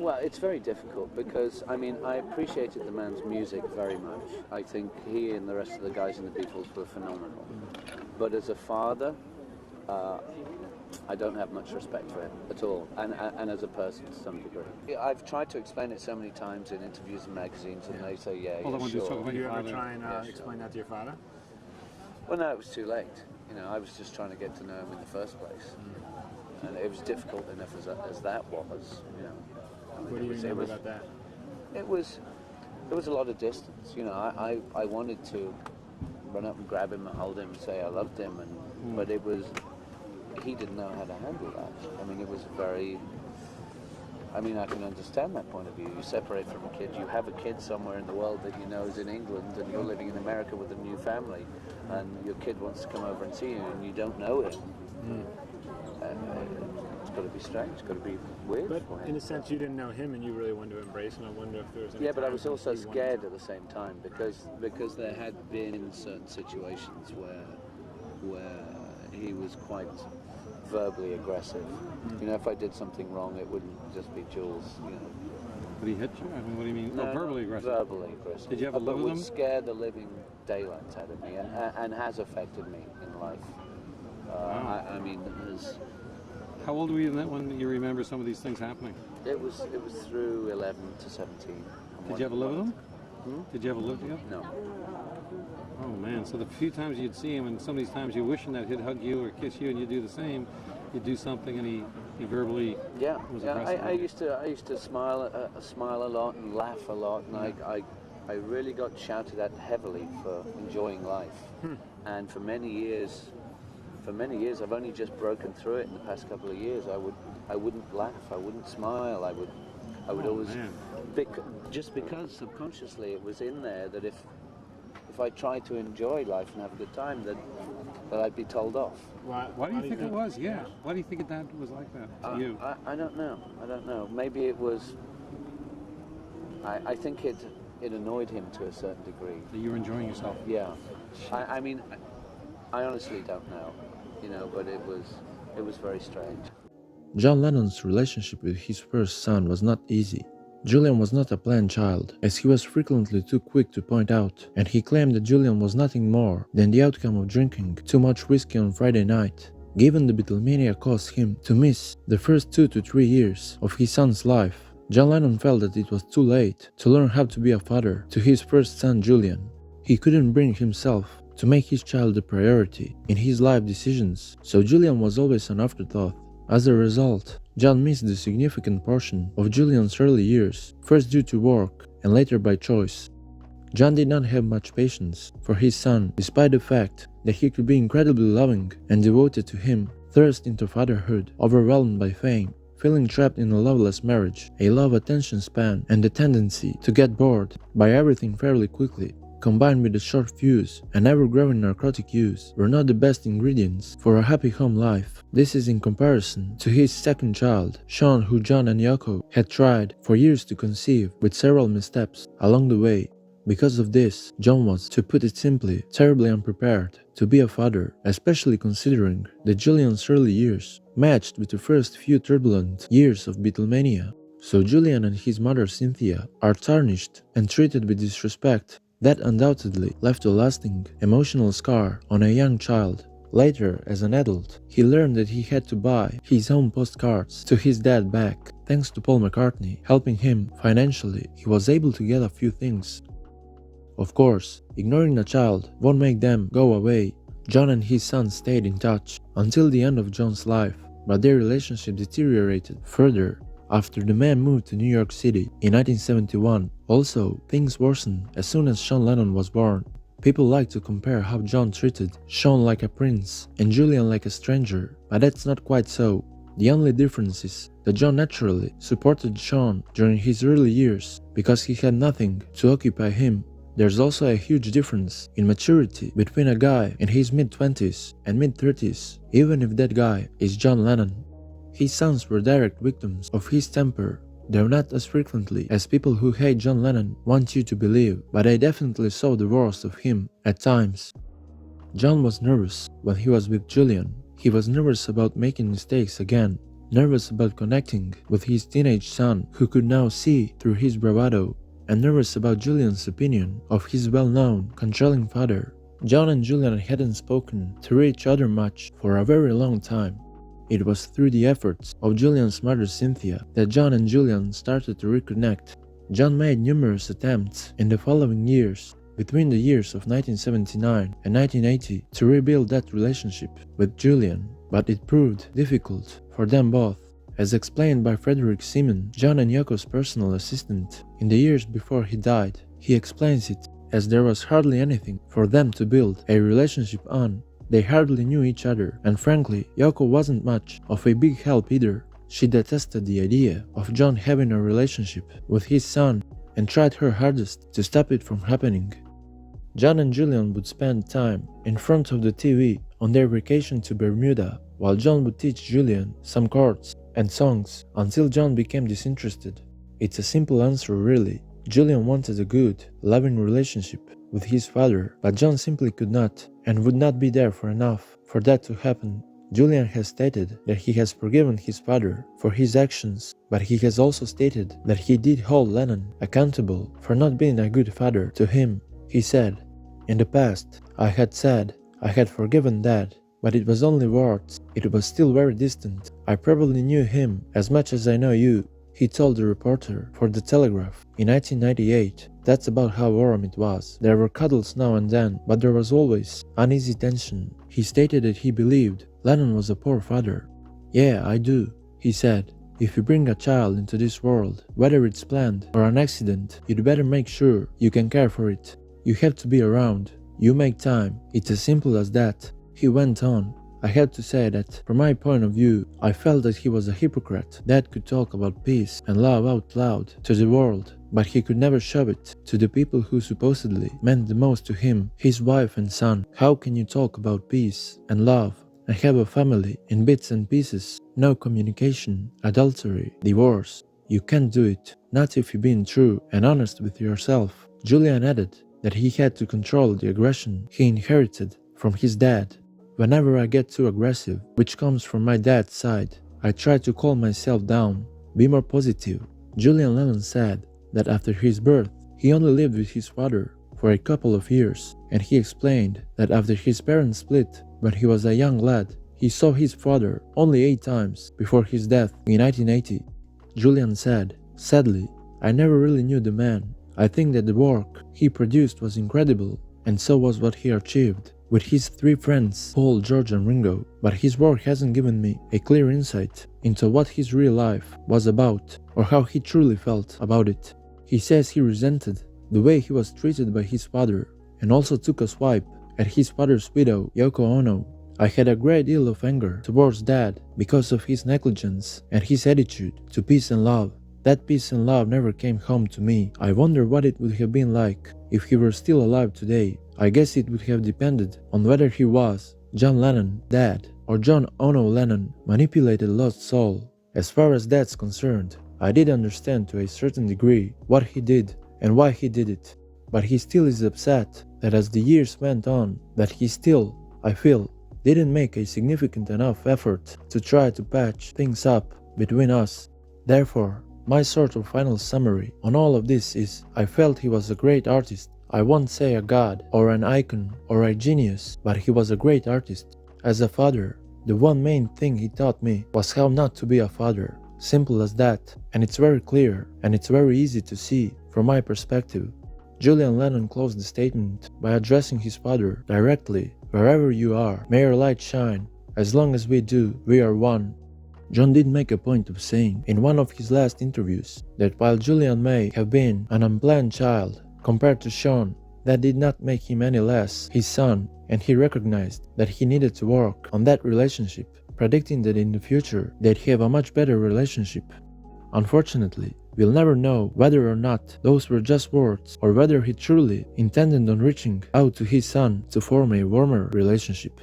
Well, it's very difficult because, I mean, I appreciated the man's music very much. I think he and the rest of the guys in the Beatles were phenomenal. But as a father, I don't have much respect for him at all, and as a person to some degree. I've tried to explain it so many times in interviews and magazines, and they say, yeah, sure. Did you ever try and explain that to your father? Well, no, it was too late. You know, I was just trying to get to know him in the first place. And it was difficult enough as that was, you know. What do you remember about that? There was a lot of distance. You know, I wanted to run up and grab him and hold him and say I loved him, but he didn't know how to handle that. I mean, it was very. I mean, I can understand that point of view. You separate from a kid. You have a kid somewhere in the world that you know is in England, and you're living in America with a new family, and your kid wants to come over and see you, and you don't know him. It's got to be strange. It's got to be weird. But in a sense, you didn't know him, and you really wanted to embrace him. I wonder if there was any. Yeah, but I was also scared at the same time because there had been certain situations where he was quite verbally aggressive. You know, if I did something wrong, it wouldn't just be Jules. You know. Did he hit you? I mean, what do you mean? No, verbally aggressive. Verbally aggressive. Did you ever live with him? Would scare the living daylights out of me, and has affected me in life. Wow. I mean, how old were you when you remember some of these things happening? It was through 11 to 17. Did you ever live with him? Did you ever live together? No. Oh man! So the few times you'd see him, and some of these times you're wishing that he'd hug you or kiss you, and you'd do the same. You'd do something, and he verbally was aggressive. I used to smile a lot and laugh a lot, and I really got shouted at heavily for enjoying life. And for many years, I've only just broken through it in the past couple of years. I wouldn't laugh, I wouldn't smile, I would always, just because subconsciously it was in there that if I tried to enjoy life and have a good time, that I'd be told off. Why do you think it was? Yeah. Why do you think that was like that to you? I don't know. Maybe it was. I think it annoyed him to a certain degree. That you were enjoying yourself. Yeah. I mean, I honestly don't know. You know, but it was very strange. John Lennon's relationship with his first son was not easy. Julian was not a planned child, as he was frequently too quick to point out, and he claimed that Julian was nothing more than the outcome of drinking too much whiskey on Friday night. Given the Beatlemania caused him to miss the first 2 to 3 years of his son's life, John Lennon felt that it was too late to learn how to be a father to his first son Julian. He couldn't bring himself to make his child a priority in his life decisions, so Julian was always an afterthought. As a result, John missed a significant portion of Julian's early years, first due to work and later by choice. John did not have much patience for his son, despite the fact that he could be incredibly loving and devoted to him, thrust into fatherhood, overwhelmed by fame, feeling trapped in a loveless marriage, a low attention span, and the tendency to get bored by everything fairly quickly, combined with a short fuse and ever-growing narcotic use, were not the best ingredients for a happy home life. This is in comparison to his second child, Sean, who John and Yoko had tried for years to conceive, with several missteps along the way. Because of this, John was, to put it simply, terribly unprepared to be a father, especially considering that Julian's early years matched with the first few turbulent years of Beatlemania. So Julian and his mother Cynthia are tarnished and treated with disrespect. That undoubtedly left a lasting emotional scar on a young child. Later, as an adult, he learned that he had to buy his own postcards to his dad back. Thanks to Paul McCartney helping him financially, he was able to get a few things. Of course, ignoring a child won't make them go away. John and his son stayed in touch until the end of John's life, but their relationship deteriorated further after the man moved to New York City in 1971. Also, things worsened as soon as John Lennon was born. People like to compare how John treated Sean like a prince and Julian like a stranger, but that's not quite so. The only difference is that John naturally supported Sean during his early years because he had nothing to occupy him. There's also a huge difference in maturity between a guy in his mid-20s and mid-30s, even if that guy is John Lennon. His sons were direct victims of his temper, though not as frequently as people who hate John Lennon want you to believe, but I definitely saw the worst of him at times. John was nervous when he was with Julian. He was nervous about making mistakes again. nervous about connecting with his teenage son who could now see through his bravado, and nervous about Julian's opinion of his well-known, controlling father. John and Julian hadn't spoken to each other much for a very long time. It was through the efforts of Julian's mother Cynthia that John and Julian started to reconnect. John made numerous attempts in the following years, between the years of 1979 and 1980, to rebuild that relationship with Julian, but it proved difficult for them both. As explained by Frederick Simon, John and Yoko's personal assistant, in the years before he died, he explains it as there was hardly anything for them to build a relationship on. They hardly knew each other, and frankly, Yoko wasn't much of a big help either. She detested the idea of John having a relationship with his son and tried her hardest to stop it from happening. John and Julian would spend time in front of the TV on their vacation to Bermuda, while John would teach Julian some chords and songs until John became disinterested. It's a simple answer really. Julian wanted a good, loving relationship with his father, but John simply could not and would not be there for enough for that to happen. Julian has stated that he has forgiven his father for his actions, but he has also stated that he did hold Lennon accountable for not being a good father to him. He said, "In the past, I had said I had forgiven Dad, but it was only words. It was still very distant. I probably knew him as much as I know you," he told the reporter for The Telegraph in 1998. That's about how warm it was. There were cuddles now and then, but there was always uneasy tension. He stated that he believed Lennon was a poor father. "Yeah, I do," he said. "If you bring a child into this world, whether it's planned or an accident, you'd better make sure you can care for it. You have to be around. You make time. It's as simple as that." He went on, "I had to say that, from my point of view, I felt that he was a hypocrite that could talk about peace and love out loud to the world, but he could never show it to the people who supposedly meant the most to him, his wife and son. How can you talk about peace and love and have a family in bits and pieces? No communication, adultery, divorce. You can't do it, not if you're being true and honest with yourself." Julian added that he had to control the aggression he inherited from his dad. "Whenever I get too aggressive, which comes from my dad's side, I try to calm myself down, be more positive." Julian Lennon said that after his birth, he only lived with his father for a couple of years, and he explained that after his parents split when he was a young lad, he saw his father only 8 times before his death in 1980. Julian said, "Sadly, I never really knew the man. I think that the work he produced was incredible, and so was what he achieved with his 3 friends, Paul, George and Ringo, but his work hasn't given me a clear insight into what his real life was about or how he truly felt about it." He says he resented the way he was treated by his father and also took a swipe at his father's widow, Yoko Ono. "I had a great deal of anger towards Dad because of his negligence and his attitude to peace and love. That peace and love never came home to me. I wonder what it would have been like if he were still alive today. I guess it would have depended on whether he was John Lennon, Dad, or John Ono Lennon, manipulated lost soul. As far as that's concerned, I did understand to a certain degree what he did and why he did it. But he still is upset that as the years went on, that he still, I feel, didn't make a significant enough effort to try to patch things up between us. Therefore, my sort of final summary on all of this is, I felt he was a great artist. I won't say a god or an icon or a genius, but he was a great artist. As a father, the one main thing he taught me was how not to be a father. Simple as that, and it's very clear and it's very easy to see from my perspective." Julian Lennon closed the statement by addressing his father directly. "Wherever you are, may your light shine. As long as we do, we are one." John did make a point of saying in one of his last interviews that while Julian may have been an unplanned child compared to Sean, that did not make him any less his son, and he recognized that he needed to work on that relationship, predicting that in the future they'd have a much better relationship. Unfortunately, we'll never know whether or not those were just words or whether he truly intended on reaching out to his son to form a warmer relationship.